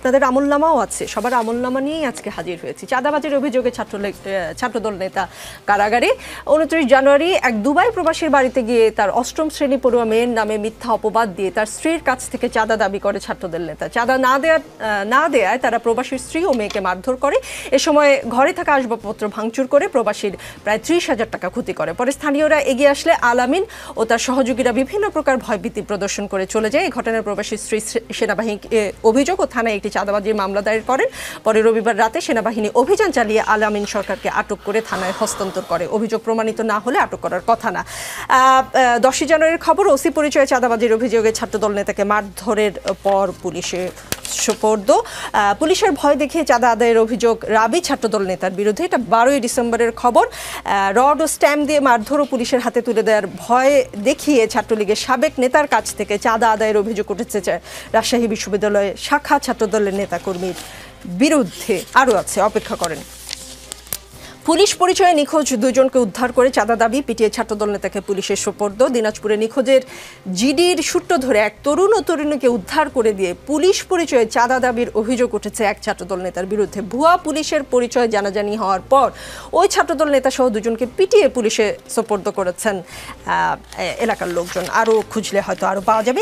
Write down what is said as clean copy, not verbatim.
আপনাদের আমলনামাও আছে, সবার আমলনামা নিয়েই আজকে হাজির হয়েছি। চাঁদাবাজির অভিযোগে ছাত্রদল নেতা কারাগারে। 29 জানুয়ারি এক দুবাই প্রবাসীর বাড়িতে গিয়ে তার অষ্টম শ্রেণী পড়ুয়া মেয়ের নামে মিথ্যা অপবাদ দিয়ে তার স্ত্রীর কাছ থেকে চাঁদা দাবি করে ছাত্রদল নেতা। চাঁদা না দেয়ায় তারা প্রবাসীর স্ত্রী ও মেয়েকে মারধর করে। এ সময় ঘরে থাকা আসবাবপত্র ভাঙচুর করে প্রবাসীর প্রায় 30,000 টাকা ক্ষতি করে। পরে স্থানীয়রা এগিয়ে আসলে আলামিন ও তার সহযোগীরা বিভিন্ন প্রকার ভয়ভীতি প্রদর্শন করে চলে যায়। এই ঘটনায় প্রবাসী স্ত্রী সেনাবাহিনীকে অভিযোগ ও থানায় একটি চাঁদাবাজির মামলা দায়ের করেন। পরে রবিবার রাতে সেনাবাহিনী অভিযান চালিয়ে আলামিন সরকারকে আটক করে থানায় হস্তান্তর করে। অভিযোগ প্রমাণিত না হলে আটক করার কথা না। 10 জানুয়ারির খবর, ওসি পরিচয়ে চাঁদাবাজির অভিযোগে ছাত্রদল নেতাকে মারধরের পর পুলিশে সোপর্দ। পুলিশের ভয় দেখিয়ে চাঁদা আদায়ের অভিযোগ রাবি ছাত্রদল নেতার বিরুদ্ধে। এটা 12 ডিসেম্বরের খবর। রড ও স্ট্যাম্প দিয়ে মারধর ও পুলিশের হাতে তুলে দেওয়ার ভয় দেখিয়ে ছাত্রলীগের সাবেক নেতার কাছ থেকে চাঁদা আদায়ের অভিযোগ উঠেছে রাজশাহী বিশ্ববিদ্যালয়ে শাখা ছাত্রদলের নেতাকর্মীর বিরুদ্ধে। আরও আছে, অপেক্ষা করেন। পুলিশ পরিচয়ে নিখোঁজ 2 জনকে উদ্ধার করে চাঁদা দাবি পিটিয়ে ছাত্রদল নেতাকে পুলিশের সোপর্দ। দিনাজপুরে নিখোঁজের জিডির সূত্র ধরে এক তরুণ ও তরুণীকে উদ্ধার করে দিয়ে পুলিশ পরিচয়ে চাঁদা দাবির অভিযোগ উঠেছে এক ছাত্রদল নেতার বিরুদ্ধে। ভুয়া পুলিশের পরিচয় জানাজানি হওয়ার পর ওই ছাত্রদল নেতা সহ 2 জনকে পিটিয়ে পুলিশে সোপর্দ করেছেন এলাকার লোকজন। আরও খুঁজলে হয়তো আরও পাওয়া যাবে।